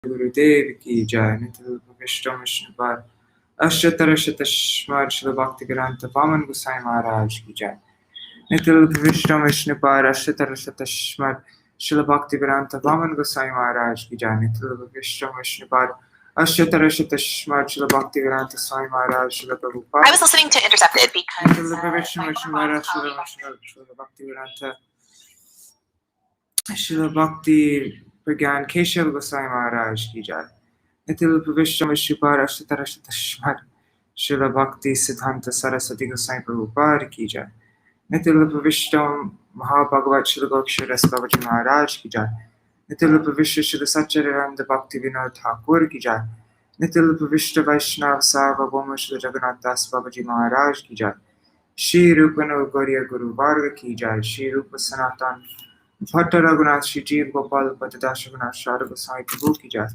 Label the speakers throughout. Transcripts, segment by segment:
Speaker 1: गुरुदेव की जय। नित्य विष्णु विष्णुपाद अष्टोत्तर शतश्मर श्री भक्तिवेदांत वामन गोसाई महाराज की जय। नित्य विष्णु विष्णुपाद अष्टोत्तर शतश्मर श्री भक्तिवेदांत वामन गोसाई महाराज की जय। नित्य Vishnu Vishnupad अष्टोत्तर शतश्मर Shri Bhaktivedanta Swami Maharaj Shri Prabhupada. I was listening to Intercepted because नित्य विष्णु विष्णुपाद श्री भक्तिवेदांत श्री भक्ति प्रज्ञान केशव गोसाई महाराज की जय। नित्य विष्णु विष्णुपाद अष्टोत्तर शतश्मर श्री भक्ति सिद्धांत सरस्वती गोसाई प्रभुपाद की जय। नित्य विष्णु महाभागवत श्री गोक्षरस बाबाजी महाराज की जय। नित्य विष्णु श्री सच्चिदानंद भक्ति विनोद ठाकुर की जय। नित्य विष्णु वैष्णव सार्वभौम श्री जगन्नाथ दास बाबाजी महाराज की जय। श्री रूप गौरिया गुरु वर्ग की जय। श्री रूप सनातन भट्ट रघुनाथ श्री जीव गोपाल पतिदास रघुनाथ शारद गोसाई प्रभु की जय।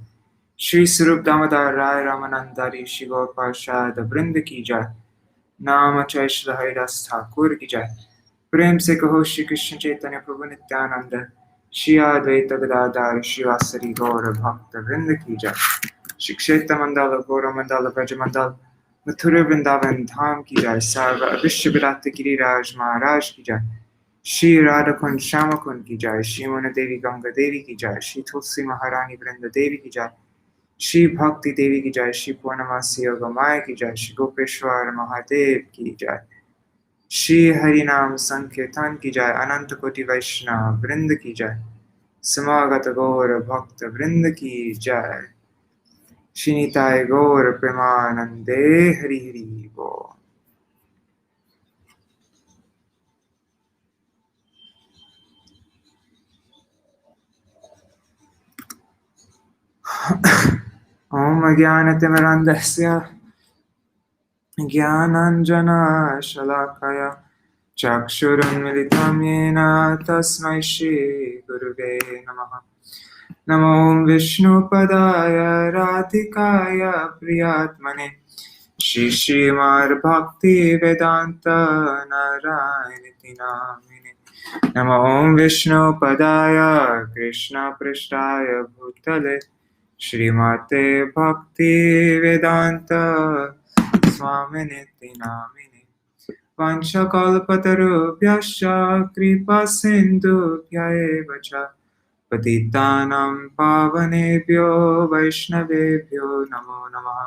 Speaker 1: श्री स्वरूप दामोदर राय रामानंदारी श्री गोपाल शारद वृंद की जय। नाम चय श्री हरिदास ठाकुर की जय। प्रेम से कहो श्री कृष्ण चैतन्य प्रभु नित्यानंद श्री अद्वैत गदाधर श्रीवासरी गौर भक्त वृंद की जय। श्री क्षेत्र मंडल गौर मंडल ब्रज मंडल मथुरा वृंदावन धाम की जय। सर्व विश्व विराट गिरिराज महाराज की जय। श्री राधा कुंड श्याम कुंड की जय। श्री मोहन देवी गंगा देवी की जय। श्री तुलसी महारानी वृंद देवी की जय। श्री भक्ति देवी की जय। श्री पूर्णमासी योगमाया की जय। श्री गोपेश्वर महादेव की जय। श्री हरिनाम संकीर्तन की जय। अनंत कोटि वैष्णव वृंद की जय। समागत गौर भक्त वृंद की जय। श्री निताय गौर प्रेमानंदे हरि हरि बोल। ओम अज्ञानतिमिरान्धस्य ज्ञानाञ्जनशलाकया चक्षुरुन्मिलितं येन तस्मै श्रीगुरुवे नमः। नमो विष्णुपदाय राधिकाय प्रियात्मने श्रीमद्भक्तिवेदान्त नारायणीति नामिने। नमो विष्णुपदाय कृष्णपृष्ठाय भूतले श्रीमते भक्ति वेदांत स्वामिनिति नामिने। वाञ्छकल्पतरुभ्यश्च कृपा सिन्धुभ्यैव च पतितानां पावनेभ्यो वैष्णवेभ्यो नमो नमः।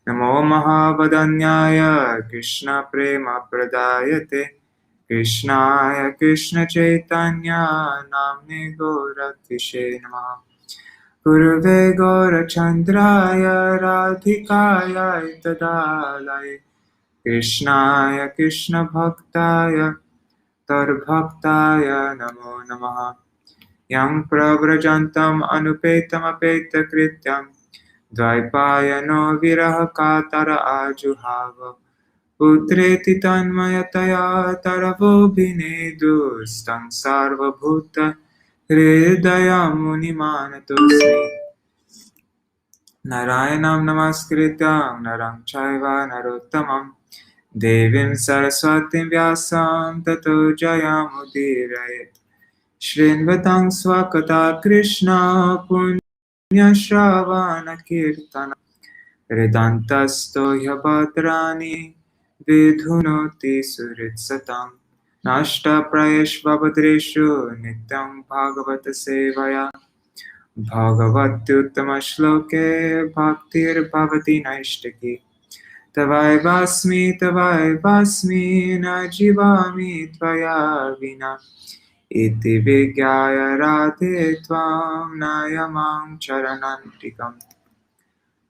Speaker 1: नमो महावदन्याय कृष्ण प्रेम प्रदायते कृष्णाय कृष्ण चैतन्य नाम्ने गौरतिषे नमः। गुरुवे गौरचन्द्राय राधिकाय तदालये कृष्णाय कृष्ण भक्ताय तद्भक्ताय नमो नमः। यं प्रव्रजन्तम् अनुपेतमपेतकृत्यं द्वैपायनो विरह कातर आजुहाव पुत्रेति तन्मयतया तरवोऽभिनेदुस्तं सर्वभूत हृदयं मुनिमानतोऽस्मि। नारायणं नमस्कृत्य नरं चैव नरोत्तमं देवीं सरस्वतीं व्यासं ततो जयमुदीरयेत्। शृण्वतां स्वकथा कृष्ण पुण्यश्रवणकीर्तन हृदन्तस्तो ह्यभद्राणि विधुनोति सुहृत्सताम्। नष्टप्रायेष्वभद्रेषु नित्यं भागवत सेवया भगवत्युत्तमश्लोके भक्तिर्भवति नैष्टिकी। तवैवास्मि न जीवामि त्वया विना इति विज्ञाय राधे त्वां नयमां चरणन्तिकम्।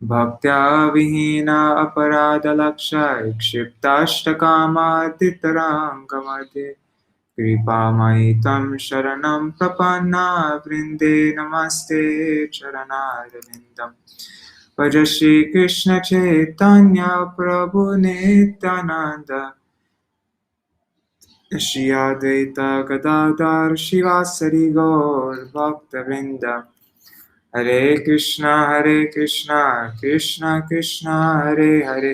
Speaker 1: भक्त्या विहीना अपराधलक्षय क्षिप्ताष्टकामादितराङ्गमध्ये कृपामयि तं शरणं प्रपन्ना वृन्दे नमस्ते चरणारविन्दम्। भज श्रीकृष्ण चैतन्य प्रभु नित्यानन्द श्री अद्वैत गदाधर शिवासरि गौर भक्तवृन्द। हरे Krishna Krishna Krishna Hare Hare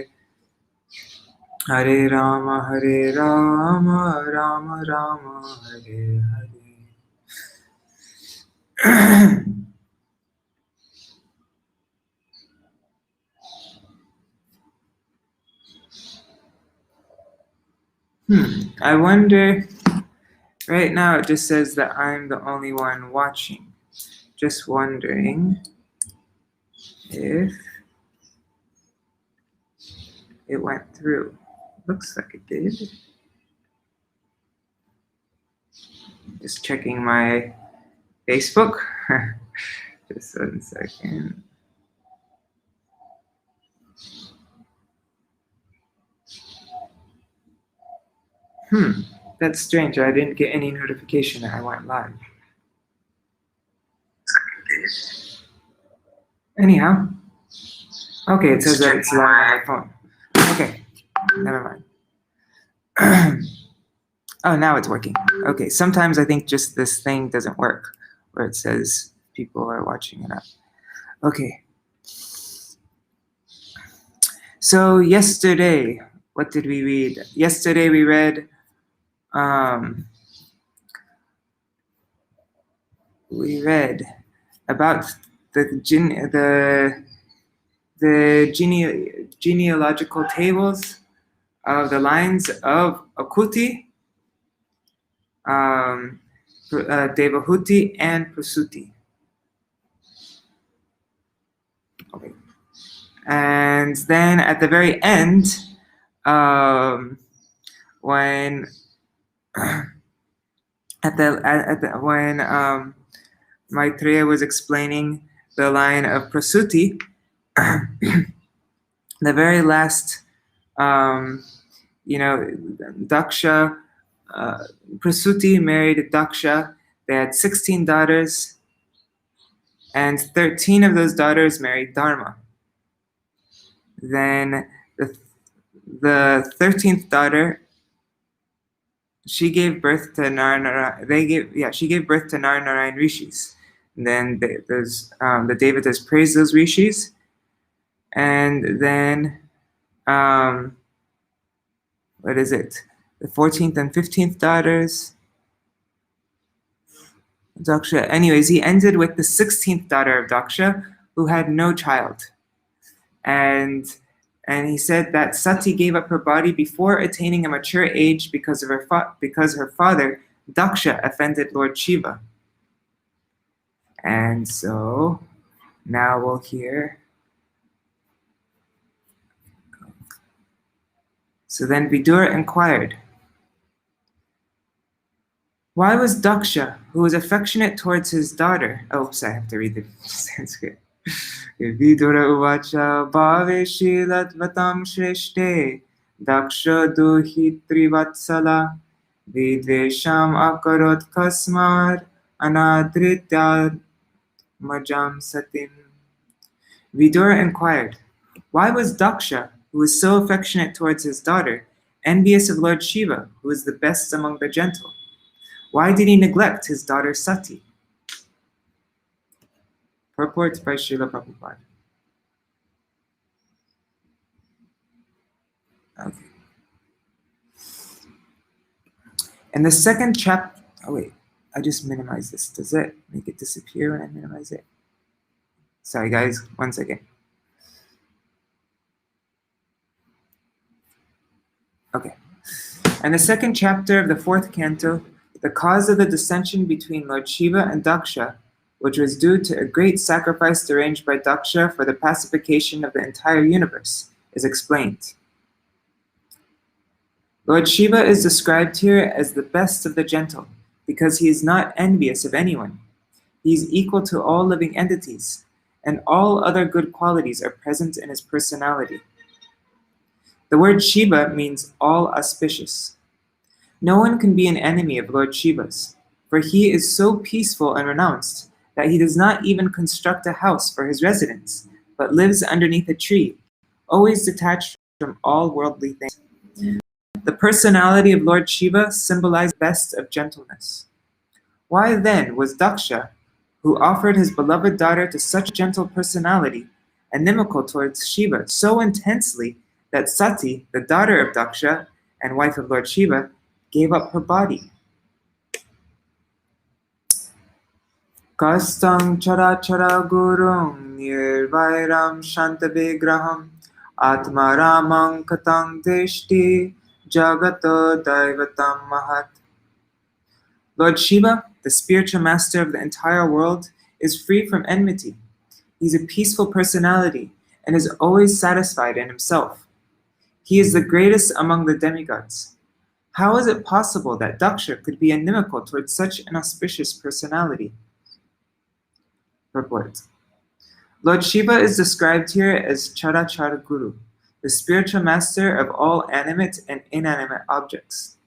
Speaker 1: Hare Ram Ram Ram Hare Hare. I wonder, right now it just says that I'm the only one watching. Just wondering if it went through. Looks like it did. Just checking my Facebook. Just 1 second. That's strange. I didn't get any notification that I went live. Anyhow. Okay, it says that it's live on my phone. Okay, never mind. Oh, now it's working. Okay, sometimes I think just this thing doesn't work, where it says people are watching it up. Okay. So yesterday, what did we read? Yesterday we read about the genealogical tables of the lines of Akuti, Devahuti, and Prasuti. Okay. And then at the very end, when Maitreya was explaining the line of Prasuti, the very last, Daksha, Prasuti married Daksha. They had 16 daughters, and 13 of those daughters married Dharma. Then the 13th daughter, she gave birth to she gave birth to Narayan rishis. And then the Devatas praised those rishis, and then what is it? The 14th and 15th daughters. Daksha. Anyways, he ended with the 16th daughter of Daksha, who had no child, and he said that Sati gave up her body before attaining a mature age because her father Daksha offended Lord Siva. And so now we'll hear. So then Vidura inquired, why was Daksha, who was affectionate towards his daughter, I have to read the Sanskrit. Vidura uvacha bhave shilatvatam shreshte Daksha duhitri vatsala vidvesham akarot kasmar anadritya majam satim. Vidura inquired, why was Daksha, who was so affectionate towards his daughter, envious of Lord Shiva, who is the best among the gentle? Why did he neglect his daughter Sati? Purport by Srila Prabhupada. Okay. In the second chapter, I just minimized this. Does it make it disappear when I minimize it? Sorry guys, 1 second. Okay. In the second chapter of the 4th canto, the cause of the dissension between Lord Shiva and Daksha, which was due to a great sacrifice arranged by Daksha for the pacification of the entire universe, is explained. Lord Shiva is described here as the best of the gentle, because he is not envious of anyone. He is equal to all living entities, and all other good qualities are present in his personality. The word Shiva means all auspicious. No one can be an enemy of Lord Shiva's, for he is so peaceful and renounced that he does not even construct a house for his residence, but lives underneath a tree, always detached from all worldly things. The personality of Lord Shiva symbolized the best of gentleness. Why then was Daksha, who offered his beloved daughter to such gentle personality, inimical towards Shiva so intensely that Sati, the daughter of Daksha and wife of Lord Shiva, gave up her body? Kastam chara chara gurum nirvairam shanta vigraham atma ramam katang deshti jagato daivatam mahat. Lord Shiva, the spiritual master of the entire world, is free from enmity. He's a peaceful personality and is always satisfied in himself. He is the greatest among the demigods. How is it possible that Daksha could be inimical towards such an auspicious personality? Purport. Lord Shiva is described here as Charachara Guru, the spiritual master of all animate and inanimate objects.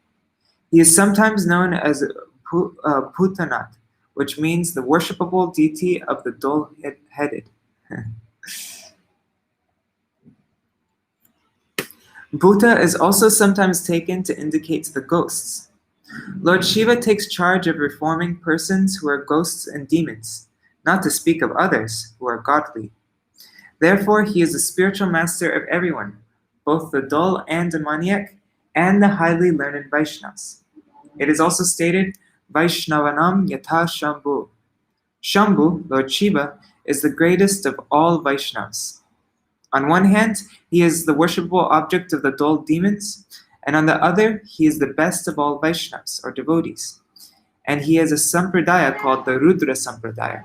Speaker 1: He is sometimes known as Bhutanath, which means the worshipable deity of the dull-headed. Bhuta is also sometimes taken to indicate the ghosts. Lord Shiva takes charge of reforming persons who are ghosts and demons, not to speak of others who are godly. Therefore, he is the spiritual master of everyone, both the dull and demoniac, and the highly learned Vaishnavas. It is also stated, Vaishnavanam yatha Shambhu. Shambhu, Lord Shiva, is the greatest of all Vaishnavas. On one hand, he is the worshipable object of the dull demons, and on the other, he is the best of all Vaishnavas, or devotees. And he has a sampradaya called the Rudra Sampradaya.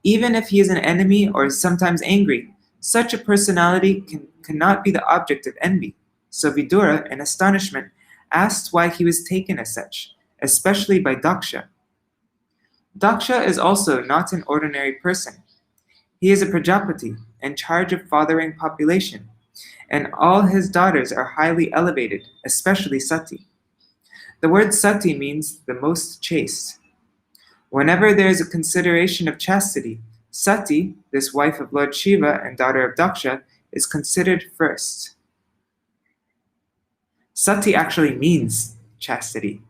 Speaker 1: Even if he is an enemy or is sometimes angry, such a personality cannot be the object of envy. So Vidura, in astonishment, asked why he was taken as such, especially by Daksha. Daksha is also not an ordinary person. He is a Prajapati, in charge of fathering population, and all his daughters are highly elevated, especially Sati. The word Sati means the most chaste. Whenever there is a consideration of chastity, Sati, this wife of Lord Shiva and daughter of Daksha, is considered first. Sati actually means chastity,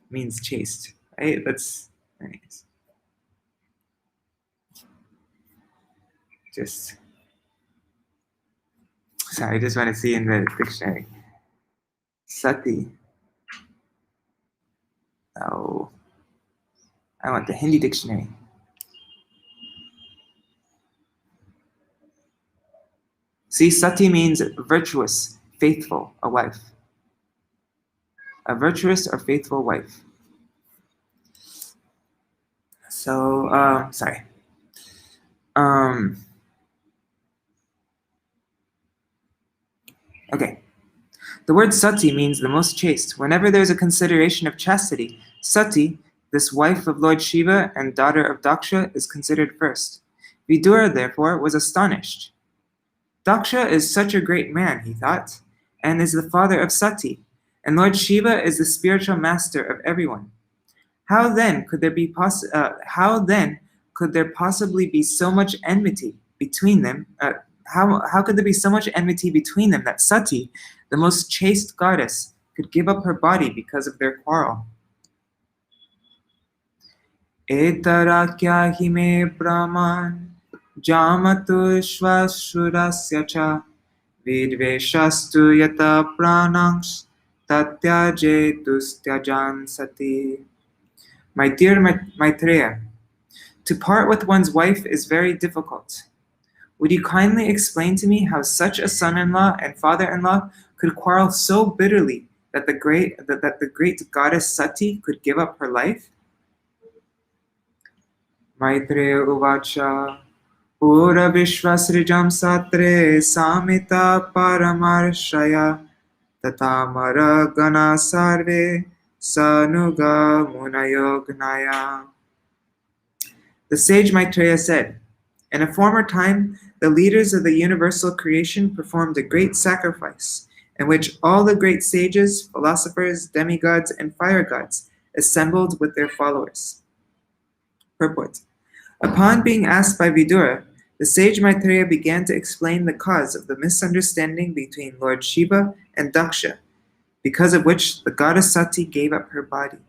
Speaker 1: means chaste, right? That's nice. I just want to see in the dictionary. Sati. Oh, I want the Hindi dictionary. See, Sati means virtuous, faithful, a wife. A virtuous or faithful wife. So, sorry. Okay. The word Sati means the most chaste. Whenever there is a consideration of chastity, Sati, this wife of Lord Shiva and daughter of Daksha, is considered first. Vidura, therefore, was astonished. Daksha is such a great man, he thought, and is the father of Sati, and Lord Shiva is the spiritual master of everyone. How then could there possibly be so much enmity between them? How could there be so much enmity between them that Sati, the most chaste goddess, could give up her body because of their quarrel? Etara kya hi me brahman jamatu shvashurasya cha vidveshastu yata pranangs tatyajetus tyajan sati. My dear Maitreya, to part with one's wife is very difficult. Would you kindly explain to me how such a son-in-law and father-in-law could quarrel so bitterly that the great goddess Sati could give up her life? Maitreya uvacha pura vishvasrijam satre samita paramarshaya tatamara gana sarve sanuga munayognaya. The sage Maitreya said, in a former time, the leaders of the universal creation performed a great sacrifice, in which all the great sages, philosophers, demigods, and fire gods assembled with their followers. Purport. Upon being asked by Vidura, the sage Maitreya began to explain the cause of the misunderstanding between Lord Shiva and Daksha, because of which the goddess Sati gave up her body.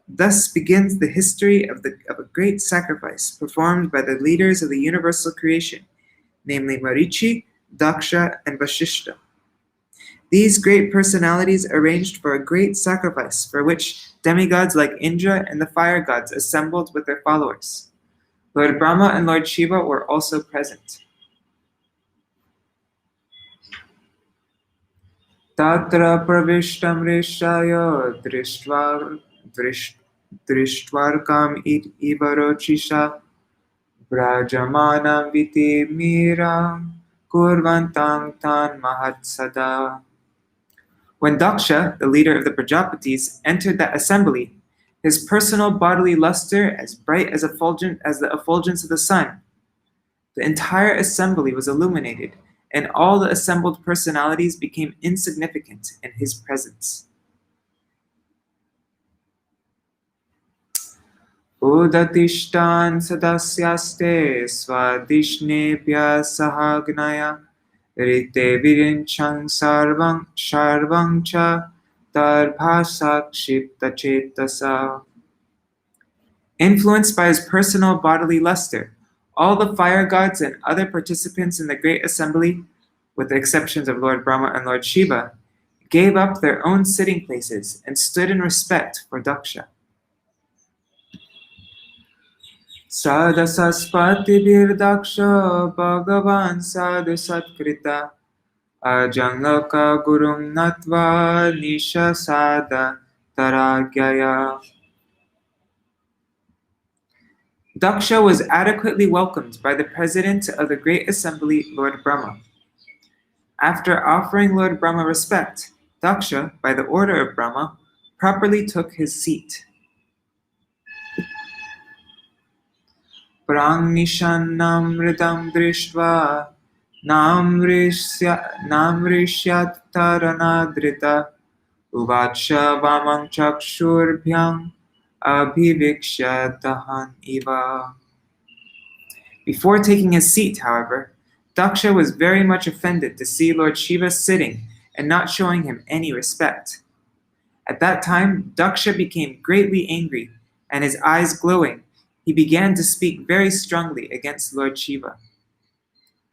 Speaker 1: Thus begins the history of a great sacrifice performed by the leaders of the universal creation, namely Marichi, Daksha, and Vasishta. These great personalities arranged for a great sacrifice for which demigods like Indra and the fire gods assembled with their followers. Lord Brahma and Lord Shiva were also present. Tatra pravishtam rishaya drishtvarkam ivarochisha Brajamanam viti miram kurvantam tan mahatsada. When Daksha, the leader of the Prajapatis, entered that assembly, his personal bodily luster as bright as the effulgence of the sun, the entire assembly was illuminated, and all the assembled personalities became insignificant in his presence. Udatishtan sadasyaste swadishnebhya sahagnaya rite virinchang sarvang cha darbhasakshipta chetasa. Influenced by his personal bodily luster, all the fire gods and other participants in the great assembly, with the exceptions of Lord Brahma and Lord Shiva, gave up their own sitting places and stood in respect for Daksha. Sadasaspati Daksha Bhagavan Sadhu Satkrita Ajangaka Gurum Natva Nisha Sada Taragyaya. Daksha was adequately welcomed by the president of the great assembly, Lord Brahma. After offering Lord Brahma respect, Daksha, by the order of Brahma, properly took his seat. Prangnishanam ridam drishtva namrishyat taranadrita uvacha vamam chakshurbyam abhivikshya dahan iva. Before taking his seat, however, Daksha was very much offended to see Lord Shiva sitting and not showing him any respect. At that time, Daksha became greatly angry, and his eyes glowing, he began to speak very strongly against Lord Shiva.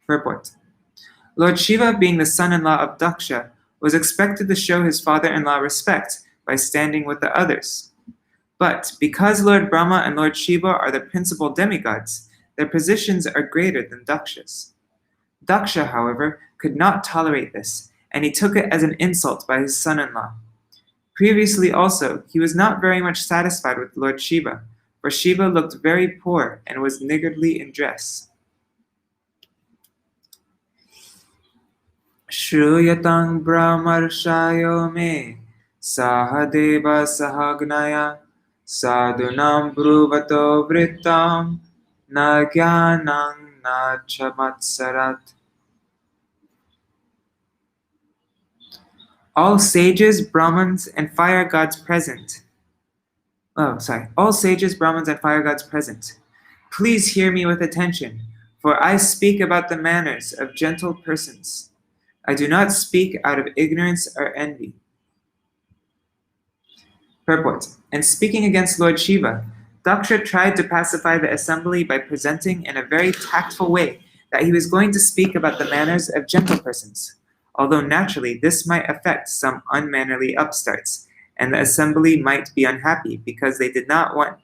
Speaker 1: Purport. Lord Shiva, being the son-in-law of Daksha, was expected to show his father-in-law respect by standing with the others. But because Lord Brahma and Lord Shiva are the principal demigods, their positions are greater than Daksha's. Daksha, however, could not tolerate this, and he took it as an insult by his son-in-law. Previously also, he was not very much satisfied with Lord Shiva, for Shiva looked very poor and was niggardly in dress. Shruyatang brahmarshayo me sahadeva sahagnaya sadhunam bruvato vrittam na jnanam na chamatsarat. All sages, Brahmins, and fire gods present. All sages, Brahmins, and fire gods present. Please hear me with attention, for I speak about the manners of gentle persons. I do not speak out of ignorance or envy. Purport. And speaking against Lord Shiva, Daksha tried to pacify the assembly by presenting in a very tactful way that he was going to speak about the manners of gentle persons, although naturally this might affect some unmannerly upstarts, and the assembly might be unhappy because they didn't want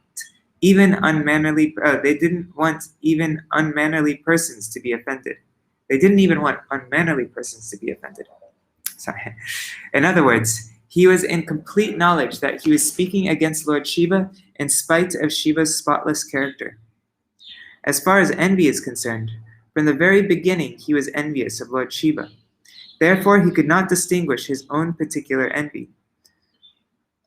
Speaker 1: even unmannerly persons to be offended. They didn't even want unmannerly persons to be offended. Sorry. In other words, he was in complete knowledge that he was speaking against Lord Shiva in spite of Shiva's spotless character. As far as envy is concerned, from the very beginning he was envious of Lord Shiva. Therefore, he could not distinguish his own particular envy.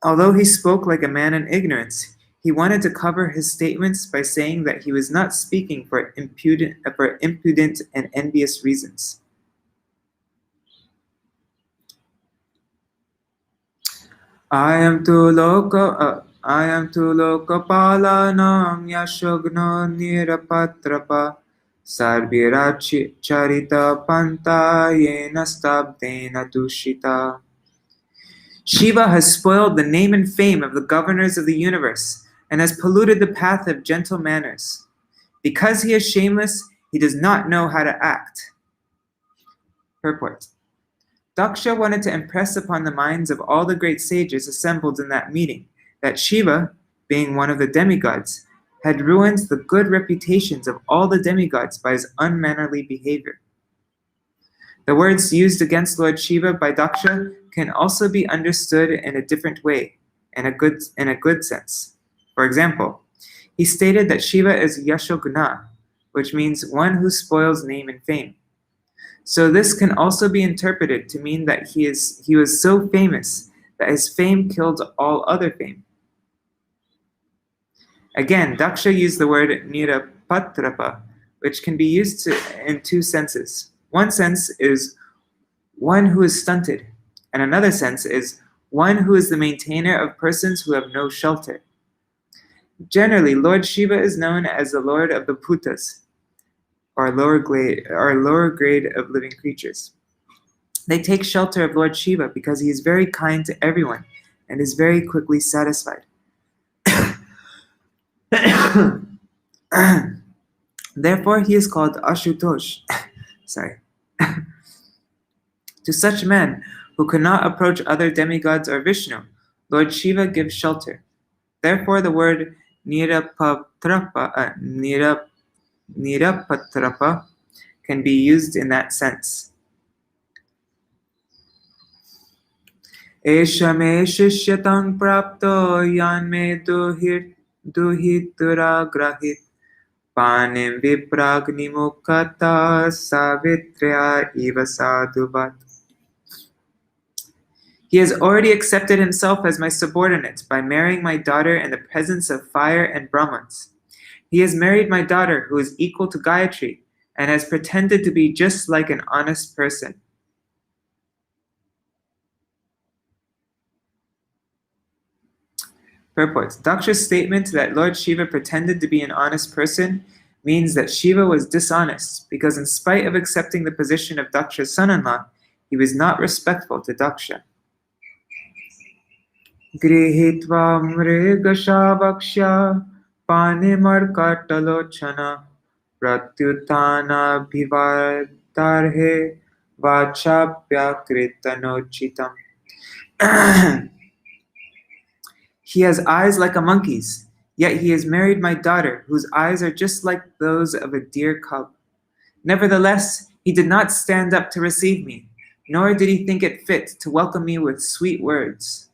Speaker 1: Although he spoke like a man in ignorance, he wanted to cover his statements by saying that he was not speaking for impudent and envious reasons. I am tu lokapalanam yashogno nirapatrapa sarvira charita panta yena stabdena dushita. Shiva has spoiled the name and fame of the governors of the universe and has polluted the path of gentle manners. Because he is shameless, he does not know how to act. Purport. Daksha wanted to impress upon the minds of all the great sages assembled in that meeting that Shiva, being one of the demigods, had ruined the good reputations of all the demigods by his unmannerly behavior. The words used against Lord Shiva by Daksha can also be understood in a different way, in a good sense. For example, he stated that Shiva is Yashoguna, which means one who spoils name and fame. So this can also be interpreted to mean that he was so famous that his fame killed all other fame. Again, Daksha used the word nirapatrapa, which can be used in two senses. One sense is one who is stunted, and another sense is one who is the maintainer of persons who have no shelter. Generally, Lord Shiva is known as the Lord of the Bhutas, or lower grade of living creatures. They take shelter of Lord Shiva because he is very kind to everyone and is very quickly satisfied. Therefore, he is called Ashutosh. Sorry. To such men who cannot approach other demigods or Vishnu, Lord Shiva gives shelter. Therefore, the word Nirapatrapa can be used in that sense. Esha me shishyatang prapto yan me duhitura grahit panim vipragnimukata savitrya eva sadhuvat. He has already accepted himself as my subordinate by marrying my daughter in the presence of fire and Brahmans. He has married my daughter, who is equal to Gayatri, and has pretended to be just like an honest person. Purport. Daksha's statement that Lord Shiva pretended to be an honest person means that Shiva was dishonest, because in spite of accepting the position of Daksha's son-in-law, he was not respectful to Daksha. Grihitva mrigashabhaksha panimarkatalochana pratyutana bhivadarhe vachapyakritanochitam. He has eyes like a monkey's, yet he has married my daughter, whose eyes are just like those of a deer cub. Nevertheless, he did not stand up to receive me, nor did he think it fit to welcome me with sweet words.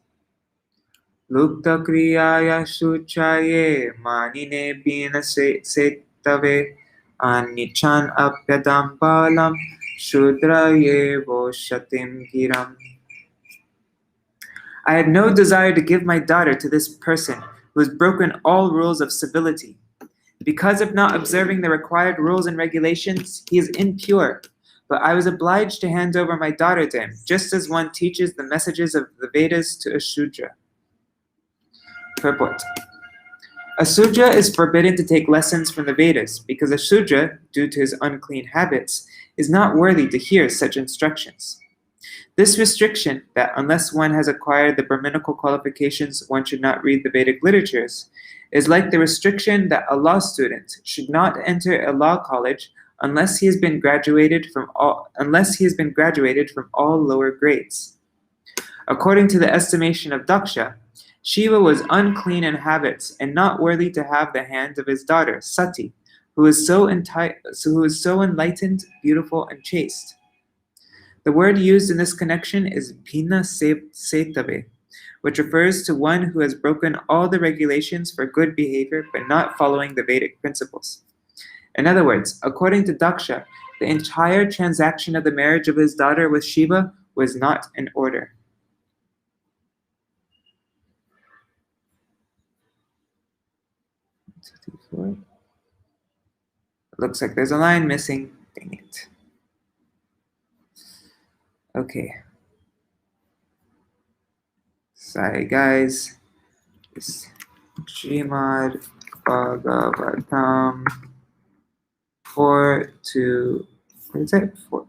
Speaker 1: Lupta kriyaya shuchaye manine bina setave anichan apyadam palam shudraye voshatim giram. I had no desire to give my daughter to this person who has broken all rules of civility. Because of not observing the required rules and regulations, he is impure, but I was obliged to hand over my daughter to him, just as one teaches the messages of the Vedas to a Shudra. Purport. A Shudra is forbidden to take lessons from the Vedas, because a Shudra, due to his unclean habits, is not worthy to hear such instructions. This restriction, that unless one has acquired the Brahminical qualifications, one should not read the Vedic literatures, is like the restriction that a law student should not enter a law college unless he has been graduated from all lower grades. According to the estimation of Daksha, Shiva was unclean in habits and not worthy to have the hand of his daughter, Sati, who is so enlightened, beautiful, and chaste. The word used in this connection is bhina setave, which refers to one who has broken all the regulations for good behavior but not following the Vedic principles. In other words, according to Daksha, the entire transaction of the marriage of his daughter with Shiva was not in order. It looks like there's a line missing. Dang it. Okay. Sorry, guys. It's Śrīmad-Bhāgavatam 4 to, what is it? 4,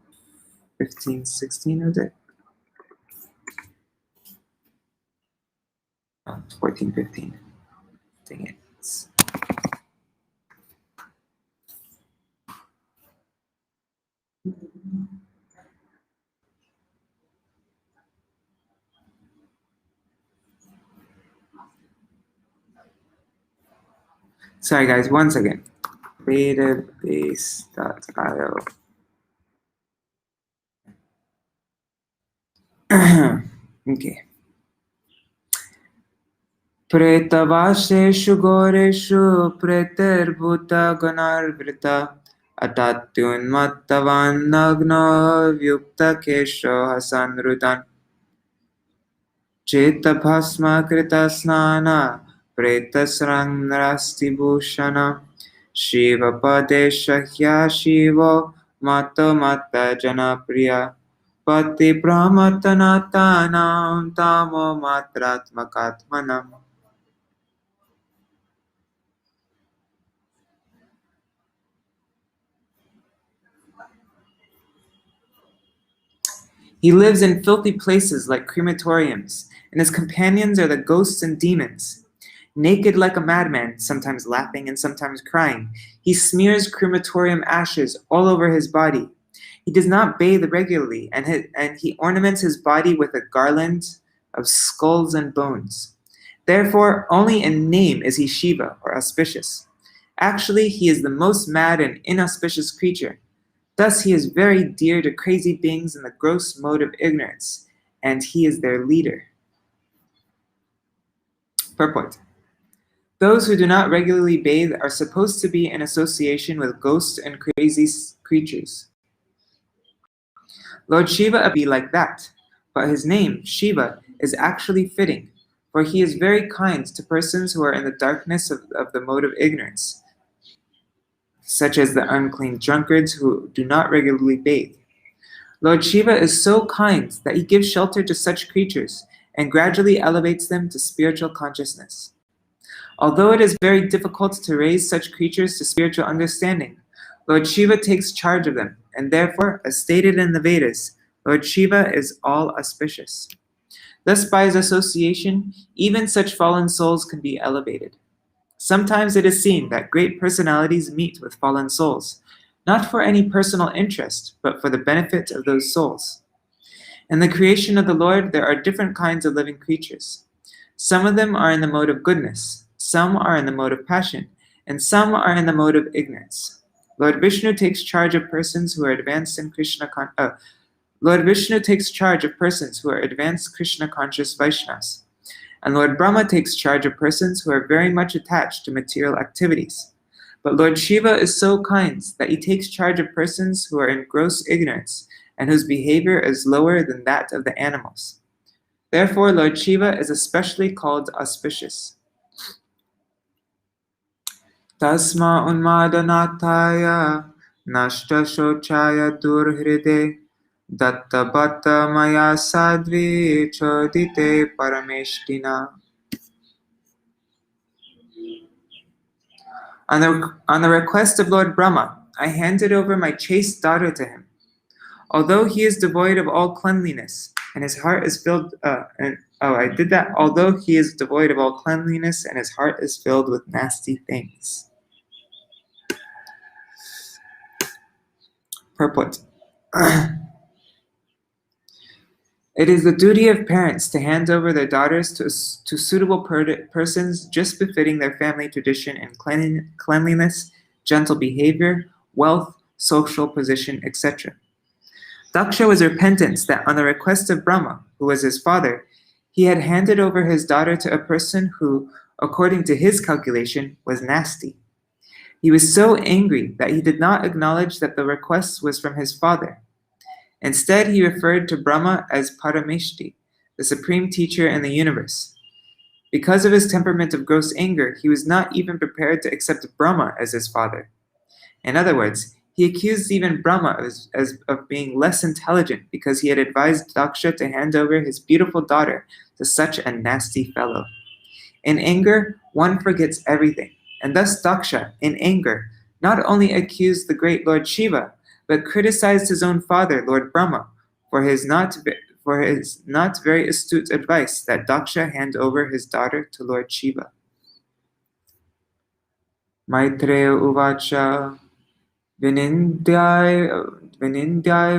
Speaker 1: 15, 16, is it? Oh, 14, 15. Dang it. Sorry guys, one second. Database.io. Okay. Pretavaseshu goreshu preterbhuta ganarvrita atatyunmattavan nagno vyukta kesho hasanrudan Cheta bhasma krita snana pretasrang narasti bhushana Shiva padeshahya shivo mato mata janapriya Pati brahmatanatanam tamo matratmakatmanam. He lives in filthy places like crematoriums, and his companions are the ghosts and demons. Naked like a madman, sometimes laughing and sometimes crying, he smears crematorium ashes all over his body. He does not bathe regularly, and he ornaments his body with a garland of skulls and bones. Therefore, only in name is he Shiva, or auspicious. Actually, he is the most mad and inauspicious creature. Thus he is very dear to crazy beings in the gross mode of ignorance, and he is their leader. Purport. Those who do not regularly bathe are supposed to be in association with ghosts and crazy creatures. Lord Shiva appears to be like that, but his name, Shiva, is actually fitting, for he is very kind to persons who are in the darkness of the mode of ignorance, such as the unclean drunkards who do not regularly bathe. Lord Shiva is so kind that he gives shelter to such creatures and gradually elevates them to spiritual consciousness. Although it is very difficult to raise such creatures to spiritual understanding, Lord Shiva takes charge of them, and therefore, as stated in the Vedas, Lord Shiva is all auspicious. Thus, by his association, even such fallen souls can be elevated. Sometimes it is seen that great personalities meet with fallen souls, not for any personal interest, but for the benefit of those souls. In the creation of the Lord, there are different kinds of living creatures. Some of them are in the mode of goodness, some are in the mode of passion, and some are in the mode of ignorance. Lord Vishnu takes charge of persons who are advanced in Krishna conscious Vaishnavas. And Lord Brahma takes charge of persons who are very much attached to material activities. But Lord Shiva is so kind that he takes charge of persons who are in gross ignorance and whose behavior is lower than that of the animals. Therefore, Lord Shiva is especially called auspicious. Tasma unmadanataya nashta shochaya durhride datta bhatta maya sadvi chodite parameshtina. On the request of Lord Brahma, I handed over my chaste daughter to him. Although he is devoid of all cleanliness, and his heart is filled. Although he is devoid of all cleanliness, and his heart is filled with nasty things. Purport. It is the duty of parents to hand over their daughters to suitable persons just befitting their family tradition in cleanliness, gentle behavior, wealth, social position, etc. Daksha was repentant that on the request of Brahma, who was his father, he had handed over his daughter to a person who, according to his calculation, was nasty. He was so angry that he did not acknowledge that the request was from his father. Instead, he referred to Brahma as Parameshti, the supreme teacher in the universe. Because of his temperament of gross anger, he was not even prepared to accept Brahma as his father. In other words, he accused even Brahma of being less intelligent because he had advised Daksha to hand over his beautiful daughter to such a nasty fellow. In anger, one forgets everything, and thus Daksha, in anger, not only accused the great Lord Shiva, but criticized his own father, Lord Brahma, for his not very astute advice that Daksha hand over his daughter to Lord Shiva. Maitreya uvacha vinindhyai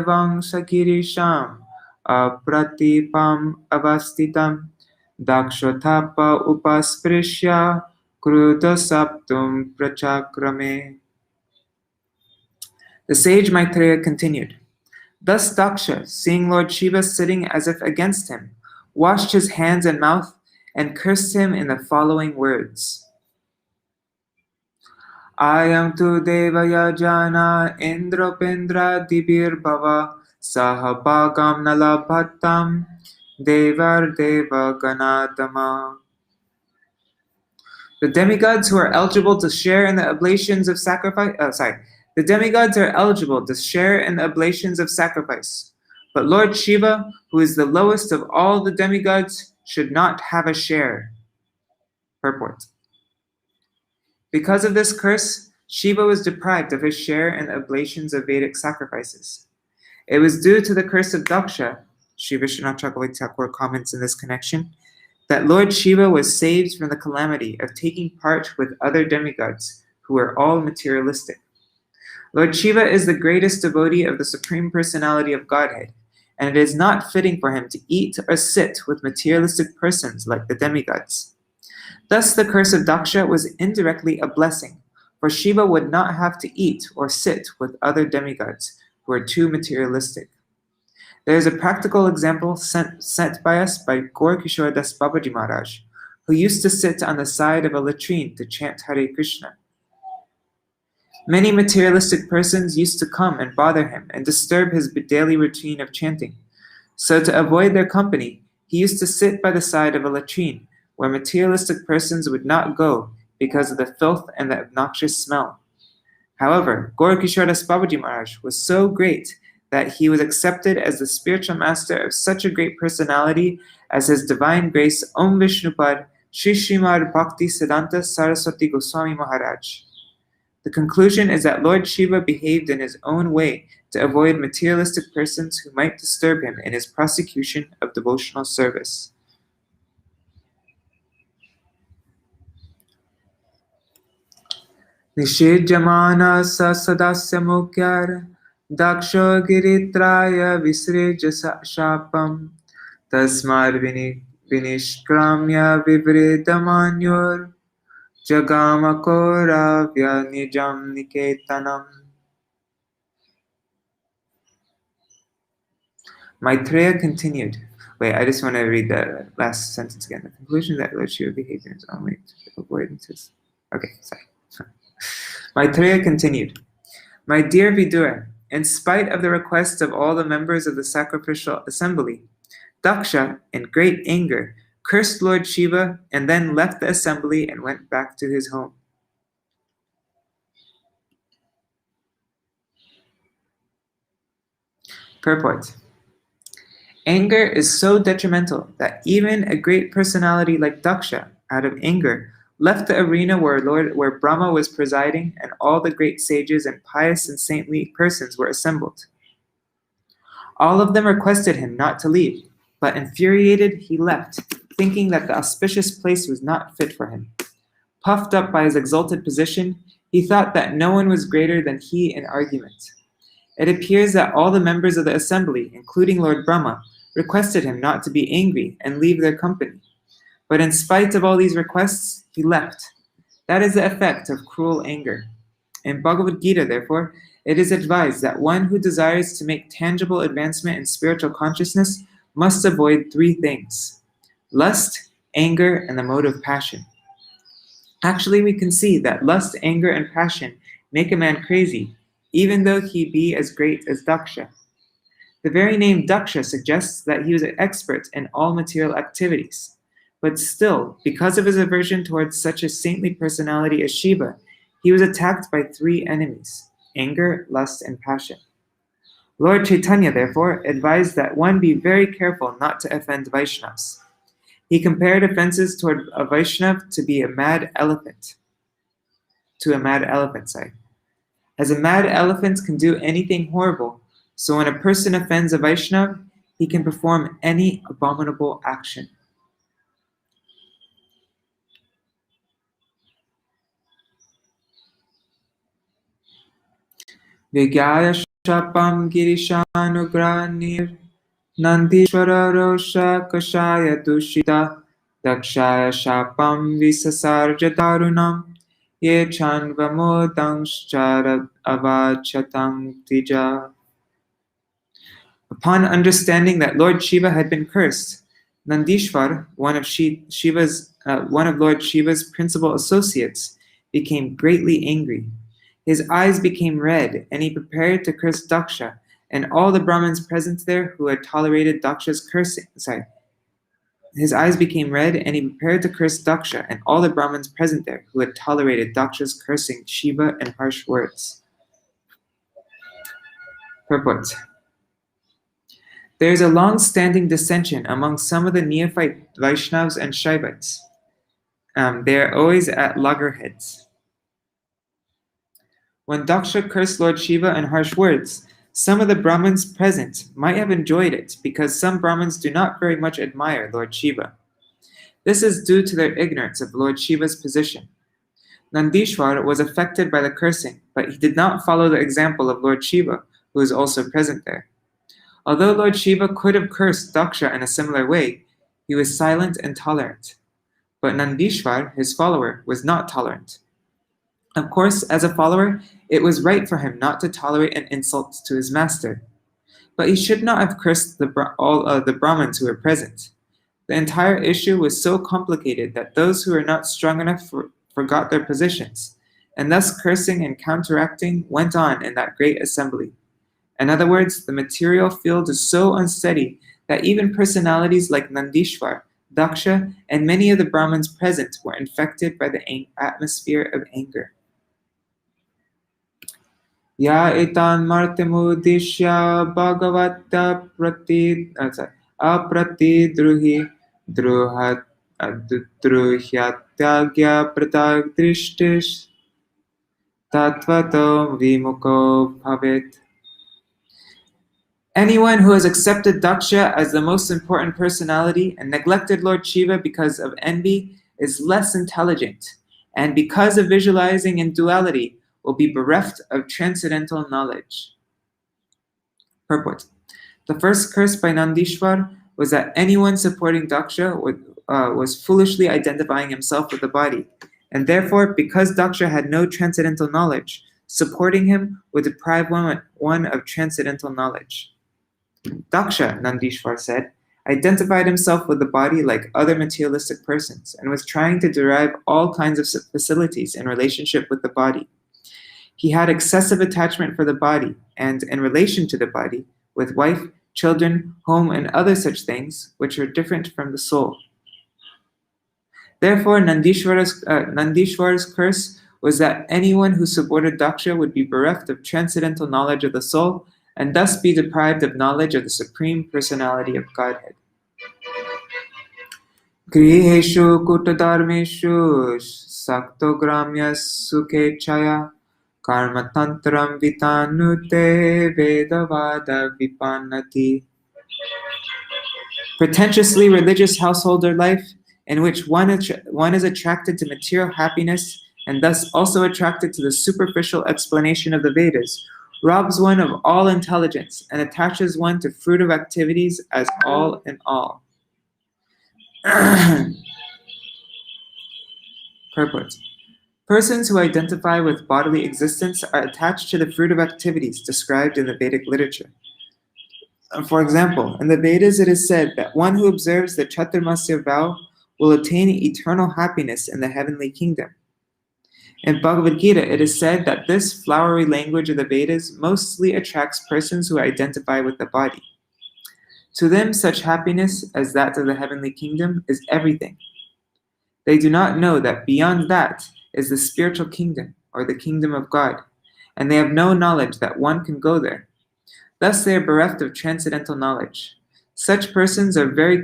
Speaker 1: vangsakirisham apratipam avastitam dakshotapa upasprishya kruta saptum prachakrame. The sage Maitreya continued, Thus Daksha, seeing Lord Shiva sitting as if against him, washed his hands and mouth, and cursed him in the following words. Ayam tu devaya jana indropendra dibir bhava sahabhagam nalabhatam devar deva ganadama. The demigods who are eligible to share in the oblations of sacrifice, the demigods are eligible to share in the oblations of sacrifice. But Lord Shiva, who is the lowest of all the demigods, should not have a share. Purport. Because of this curse, Shiva was deprived of his share in the oblations of Vedic sacrifices. It was due to the curse of Daksha, Sri Vishwanath Chakravarti Thakur comments in this connection, that Lord Shiva was saved from the calamity of taking part with other demigods who were all materialistic. Lord Shiva is the greatest devotee of the Supreme Personality of Godhead, and it is not fitting for him to eat or sit with materialistic persons like the demigods. Thus, the curse of Daksha was indirectly a blessing, for Shiva would not have to eat or sit with other demigods who are too materialistic. There is a practical example sent by us by Gaur Kishore Das Babaji Maharaj, who used to sit on the side of a latrine to chant Hare Krishna. Many materialistic persons used to come and bother him and disturb his daily routine of chanting. So to avoid their company, he used to sit by the side of a latrine where materialistic persons would not go because of the filth and the obnoxious smell. However, Gaur Kishore Das Babaji Maharaj was so great that he was accepted as the spiritual master of such a great personality as His Divine Grace Om Vishnupad Shri Śrīmad-Bhakti Siddhanta Saraswati Goswami Maharaj. The conclusion is that Lord Shiva behaved in his own way to avoid materialistic persons who might disturb him in his prosecution of devotional service. Nishejamana sasadasya mukyar daksho giritraya visreja shapam tasmar vinishkramya vivridamanyur Jagamakoravya nijam niketanam. Maitreya continued. Wait, I just want to read the last sentence again. The conclusion that Lord Shiva behaved in his own way to avoid his... Okay, sorry. Maitreya continued. My dear Vidura, in spite of the request of all the members of the sacrificial assembly, Daksha, in great anger, cursed Lord Shiva and then left the assembly and went back to his home. Purport. Anger is so detrimental that even a great personality like Daksha, out of anger, left the arena where Brahma was presiding and all the great sages and pious and saintly persons were assembled. All of them requested him not to leave, but infuriated, he left, thinking that the auspicious place was not fit for him. Puffed up by his exalted position, he thought that no one was greater than he in argument. It appears that all the members of the assembly, including Lord Brahma, requested him not to be angry and leave their company. But in spite of all these requests, he left. That is the effect of cruel anger. In Bhagavad Gita, therefore, it is advised that one who desires to make tangible advancement in spiritual consciousness must avoid three things: lust, anger, and the mode of passion. Actually, we can see that lust, anger, and passion make a man crazy, even though he be as great as Daksha. The very name Daksha suggests that he was an expert in all material activities. But still, because of his aversion towards such a saintly personality as Shiva, he was attacked by three enemies: anger, lust, and passion. Lord Chaitanya, therefore, advised that one be very careful not to offend Vaishnavas. He compared offenses toward a Vaishnav to a mad elephant. As a mad elephant can do anything horrible, so when a person offends a Vaishnav, he can perform any abominable action. Vigyaya Shapam Girishanugranir Nandisvara Rosha Kashaya Dushita Dakshaya Shapam Visasarja Darunam Ye Chanvamodangscha Avachatam Tija. Upon understanding that Lord Shiva had been cursed, Nandisvara, one of Lord Shiva's principal associates, became greatly angry. His eyes became red, and he prepared to curse Daksha and all the Brahmins present there who had tolerated Daksha's cursing. His eyes became red, and he prepared to curse Daksha and all the Brahmins present there who had tolerated Daksha's cursing Shiva and harsh words. Purport. There is a long-standing dissension among some of the neophyte Vaishnavas and Shaivites. They are always at loggerheads. When Daksha cursed Lord Shiva in harsh words, some of the Brahmins present might have enjoyed it because some Brahmins do not very much admire Lord Shiva. This is due to their ignorance of Lord Shiva's position. Nandisvara was affected by the cursing, but he did not follow the example of Lord Shiva, who was also present there. Although Lord Shiva could have cursed Daksha in a similar way, he was silent and tolerant. But Nandisvara, his follower, was not tolerant. Of course, as a follower, it was right for him not to tolerate an insult to his master. But he should not have cursed all the Brahmins who were present. The entire issue was so complicated that those who were not strong enough forgot their positions, and thus cursing and counteracting went on in that great assembly. In other words, the material field is so unsteady that even personalities like Nandisvara, Daksha, and many of the Brahmins present were infected by the atmosphere of anger. Ya etan martemudishya bhagavata apratidruhi druhyatyagya pratagdrishtish tatvato vimuko bhavet. Anyone who has accepted Daksha as the most important personality and neglected Lord Shiva because of envy is less intelligent, and because of visualizing in duality, will be bereft of transcendental knowledge. Purport. The first curse by Nandisvara was that anyone supporting Daksha was foolishly identifying himself with the body, and therefore, because Daksha had no transcendental knowledge, supporting him would deprive one of transcendental knowledge. Daksha, Nandisvara said, identified himself with the body like other materialistic persons and was trying to derive all kinds of facilities in relationship with the body. He had excessive attachment for the body and, in relation to the body, with wife, children, home, and other such things which are different from the soul. Therefore, Nandisvara's curse was that anyone who supported Daksha would be bereft of transcendental knowledge of the soul and thus be deprived of knowledge of the Supreme Personality of Godhead. Griheshu kutadharmeshu saktogramya sukhechaya karmatantram vitanute vedavada vipannati. Pretentiously religious householder life, in which one is attracted to material happiness and thus also attracted to the superficial explanation of the Vedas, robs one of all intelligence and attaches one to fruitive activities as all in all. Purport. Persons who identify with bodily existence are attached to the fruitive activities described in the Vedic literature. For example, in the Vedas it is said that one who observes the Chaturmasya vow will attain eternal happiness in the heavenly kingdom. In Bhagavad Gita, it is said that this flowery language of the Vedas mostly attracts persons who identify with the body. To them, such happiness as that of the heavenly kingdom is everything. They do not know that beyond that is the spiritual kingdom, or the kingdom of God, and they have no knowledge that one can go there. Thus, they are bereft of transcendental knowledge. Such persons are very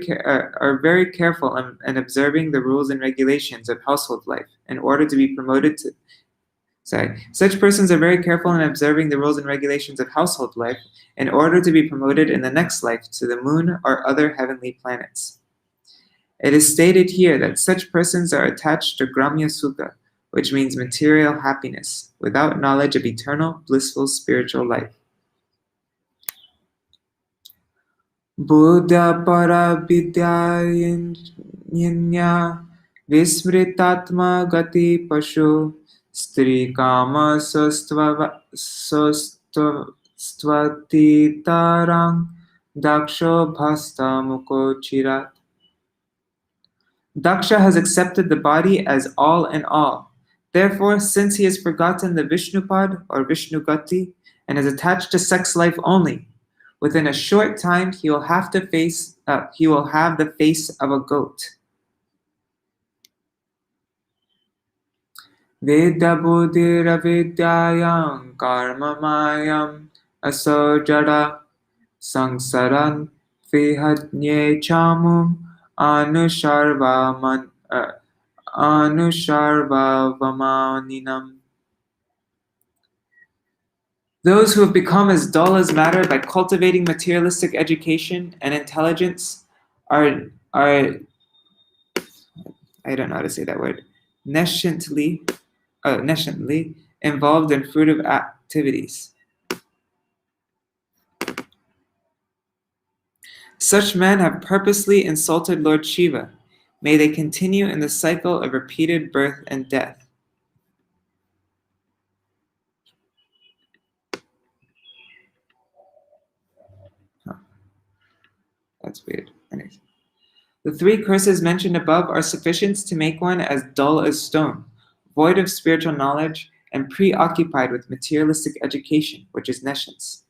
Speaker 1: careful in observing the rules and regulations of household life in order to be promoted to. Such persons are very careful in observing the rules and regulations of household life in order to be promoted in the next life to the moon or other heavenly planets. It is stated here that such persons are attached to Gramya Sukha, which means material happiness, without knowledge of eternal, blissful spiritual life. Buddha para vidya vismritatma gati pashu stri kama sostvati tarang daksho bhasta muko chirat. Daksha has accepted the body as all in all. Therefore, since he has forgotten the Vishnupad or Vishnugati and is attached to sex life only, within a short time he will have the face of a goat. Vidya buddhira vidyayam karmamayam asojara sangsaran vihadnye chamum anusharvavaninam. Those who have become as dull as matter by cultivating materialistic education and intelligence are I don't know how to say that word, nesciently involved in fruitive activities. Such men have purposely insulted Lord Shiva. May they continue in the cycle of repeated birth and death. That's weird. Anyways. The 3 curses mentioned above are sufficient to make one as dull as stone, void of spiritual knowledge, and preoccupied with materialistic education, which is nescience.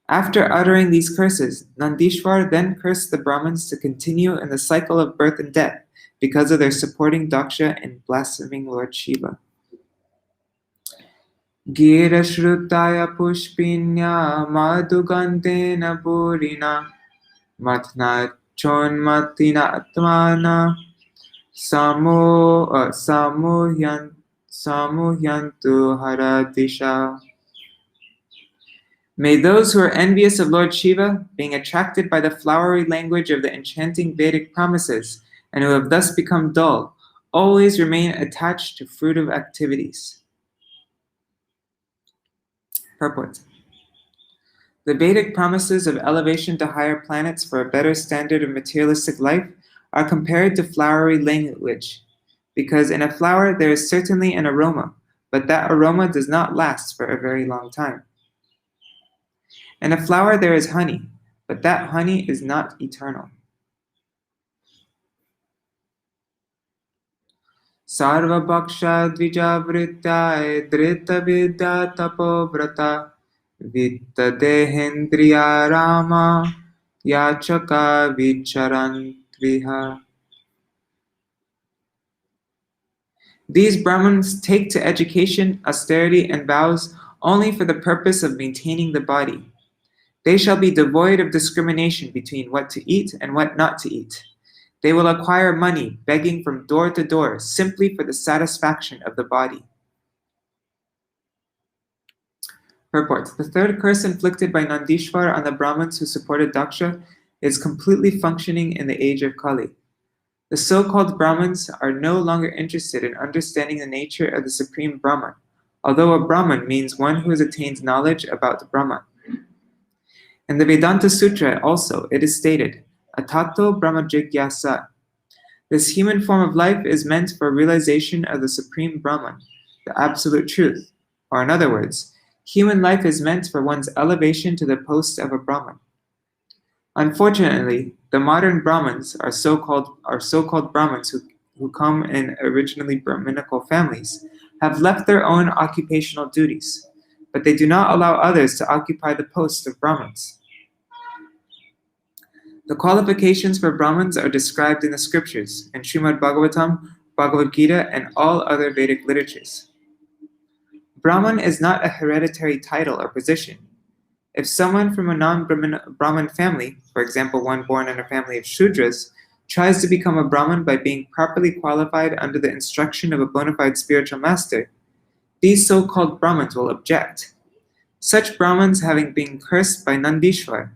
Speaker 1: After uttering these curses, Nandisvara then cursed the Brahmins to continue in the cycle of birth and death because of their supporting Daksha and blaspheming Lord Shiva. Gira shrutaya pushpinya madhugandena purina matna chonmatina atmana samuhyantu haradisha. May those who are envious of Lord Shiva, being attracted by the flowery language of the enchanting Vedic promises, and who have thus become dull, always remain attached to fruitive activities. Purport. The Vedic promises of elevation to higher planets for a better standard of materialistic life are compared to flowery language, because in a flower there is certainly an aroma, but that aroma does not last for a very long time. In a flower there is honey, but that honey is not eternal. Sarva bhaksha dvijavritya drita vidya tapovrata vitta dehendriya rama yachaka vicharantviha. These Brahmins take to education, austerity, and vows only for the purpose of maintaining the body. They shall be devoid of discrimination between what to eat and what not to eat. They will acquire money begging from door to door simply for the satisfaction of the body. Purport. The 3rd curse inflicted by Nandisvara on the Brahmins who supported Daksha is completely functioning in the age of Kali. The so-called Brahmins are no longer interested in understanding the nature of the Supreme Brahman, although a Brahman means one who has attained knowledge about Brahman. In the Vedanta Sutra also, it is stated, Atato Brahma Jigyasa. This human form of life is meant for realization of the Supreme Brahman, the Absolute Truth. Or in other words, human life is meant for one's elevation to the post of a Brahman. Unfortunately, the modern Brahmins are so-called Brahmins who come in originally Brahminical families, have left their own occupational duties, but they do not allow others to occupy the post of Brahmins. The qualifications for Brahmins are described in the scriptures, in Śrīmad-Bhāgavatam, Bhagavad Gita, and all other Vedic literatures. Brahman is not a hereditary title or position. If someone from a non-Brahmin family, for example one born in a family of Shudras, tries to become a Brahmin by being properly qualified under the instruction of a bona fide spiritual master, these so-called Brahmins will object. Such Brahmins, having been cursed by Nandisvara,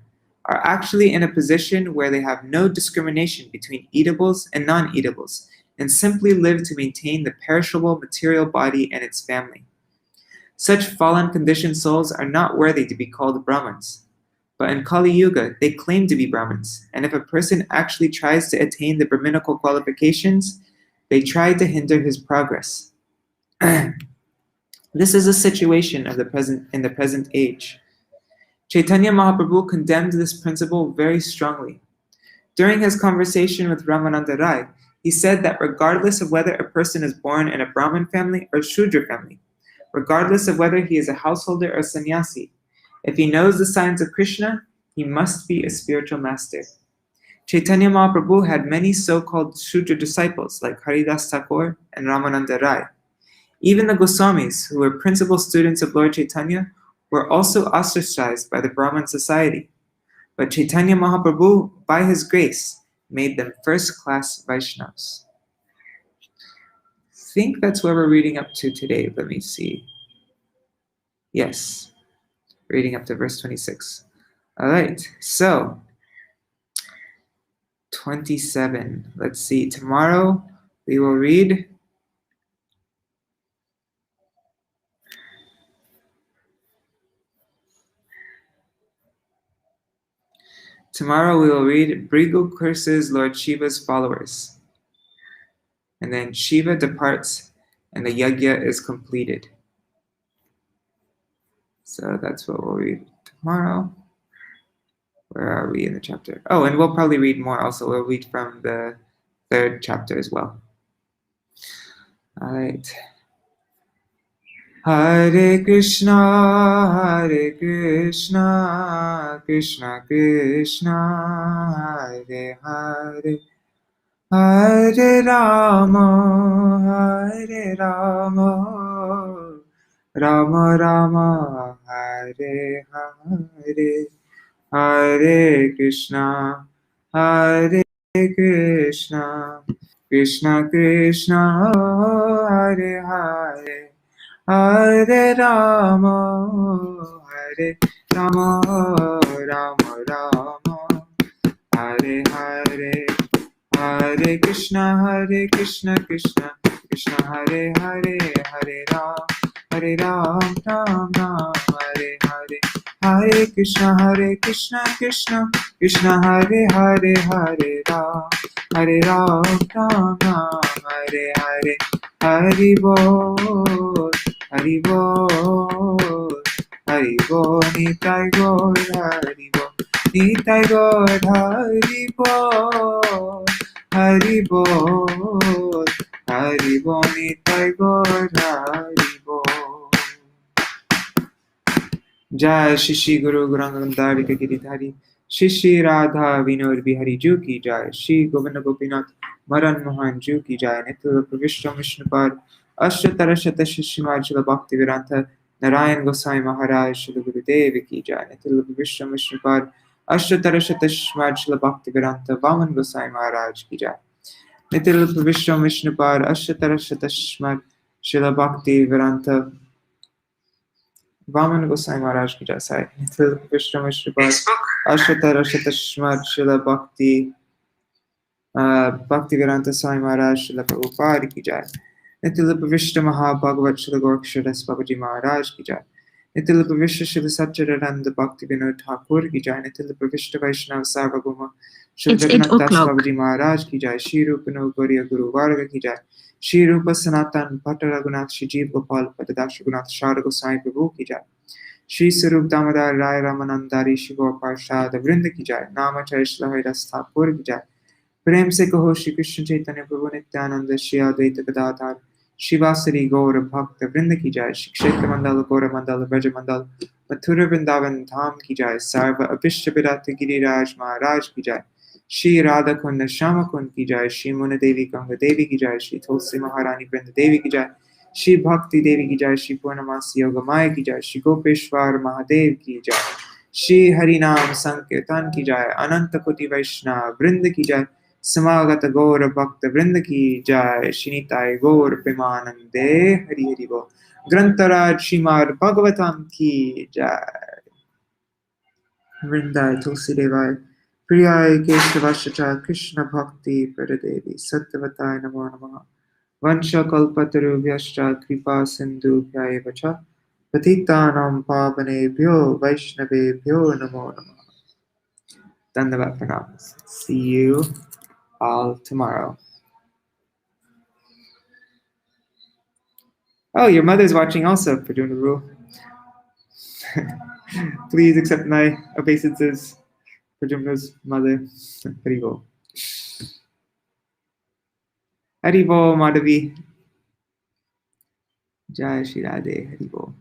Speaker 1: are actually in a position where they have no discrimination between eatables and non-eatables, and simply live to maintain the perishable material body and its family. Such fallen conditioned souls are not worthy to be called Brahmins. But in Kali Yuga, they claim to be Brahmins, and if a person actually tries to attain the Brahminical qualifications, they try to hinder his progress. This is a situation in the present age. Chaitanya Mahaprabhu condemned this principle very strongly. During his conversation with Ramananda Rai, He said that regardless of whether a person is born in a Brahmin family or Shudra family, regardless of whether he is a householder or sannyasi, if he knows the signs of Krishna, he must be a spiritual master. Chaitanya Mahaprabhu had many so-called Shudra disciples like Haridas Thakur and Ramananda Rai. Even the Goswamis, who were principal students of Lord Chaitanya, were also ostracized by the Brahmin society. But Chaitanya Mahaprabhu, by his grace, made them first-class Vaishnavas. I think that's where we're reading up to today. Let me see. Yes, reading up to verse 26. All right, so 27. Let's see. Tomorrow we will read Brigu curses Lord Shiva's followers. And then Shiva departs and the yajna is completed. So that's what we'll read tomorrow. Where are we in the chapter? Oh, and we'll probably read more also. We'll read from the 3rd chapter as well. All right. Hare Krishna, Krishna Krishna, Hare Hare, Hare Rama, Rama Rama, Hare Hare, Hare Krishna, Krishna Krishna, Hare Hare, Hare Rama, Rama Rama, Hare Hare, Hare Krishna, Krishna Krishna, Hare Hare, Hare Ram, Ram Ram, Hare Hare, Hare Krishna, Krishna Krishna, Hare Hare, Hare Ram, Ram Ram, Hare Hare, Hari Bol, Hari Bol, Hari Bol, Nitai Gaur, Hari Bol, Nitai Gaur, Hari Bol, Hari Bol, Hari Bol, Nitai Gaur, Hari Bol. Jai Shri Guru Gauranga Giridhari, Shri Radha Vinod Bihari Ju ki Jai, Shri Govinda Gopinath Maran Mohan Ju ki Jai, Nitya Vishnu Vishnupad, Ashtatara Shata Shrimad Bhakti Vedanta Narayan Gosai Maharaj Shri Gurudev ki Jai, Nitya Vishnu Vishnupad, Ashtatara Shata Shrimad Bhakti Vedanta Vaman Gosai Maharaj ki Jai, Nitya Vishnu Vishnupad, Ashtatara Shata Shrimad Bhakti Vedanta Vaman Gosai Maharaj ki Jai. Nitya Vishnu Vishnupad, Ashtatara Shata Shrimad Bhakti Bhakti Vedanta Swami Maharaj Srila Prabhupada ki Jai. Nitya Vishnu Maha-Bhagavat Srila Gorakshadadas Babaji Maharaj ki Jai. Nitya Vishnu Srila Satchidananda Bhakti Vinod Thakur ki Jai. Nitya Vishnu Vaishnava Sarvabhauma Srila Jagannath Das Babaji Maharaj ki Jai. Shri Rupa Gauriya Guru Varga ki Jai. Shri Rupa Sanatan Bhatta Raghunath Shri Jeev Gopal Patadash Raghunath Shara Gosai Prabhu ki Jai. Shri Sarup Damodar Rai Ramanandari Shiva Parshad Vrinda ki Jai. Namacharya Srila Haridas Thakur ki Jai. प्रेम से कहो श्री कृष्ण चैतन्य प्रभु नित्यानंद श्री अद्वैत गदाधर शिवासरी गौर भक्त वृंद की जाय, श्री क्षेत्र मंडल गौर मंडल ब्रज मंडल मथुरा वृंदावन धाम की जाय, सर्व अभिष्ट विराट गिरिराज महाराज की जाय, श्री राधा कुंड श्याम कुंड की जाय, श्री मुन देवी गंगा देवी की जाय, श्री तुलसी महारानी वृंद देवी की जाय, श्री भक्ति देवी की जाय, श्री पूर्णमासी योग माया की जाय, श्री गोपेश्वर महादेव की जाय, श्री हरिनाम संकीर्तन की जाय, अनंत कोटि वैष्णव वृंद की जाय, समागत गौर भक्त वृंद की जय, श्रीनिताय गौर प्रेमानंदे हरि हरि बोल। ग्रंथराज श्रीमद् भागवतम की जय। वृंदाय तुलसी देवाय प्रियाय केशवाय कृष्ण भक्ति प्रदेवी सत्यवताय नमो नमः। वंश कल्पतरुभ्यश्च कृपा सिन्धुभ्यैव च पतितानां पावनेभ्यो वैष्णवेभ्यो नमो नमः। धन्यवाद प्रणाम। See you all tomorrow. Oh, your mother's watching also, Pajunuru. Please accept my obeisances, Pajunuru's mother. There you go. Haribo, Madhavi. Jai Shri Radhe, Haribo.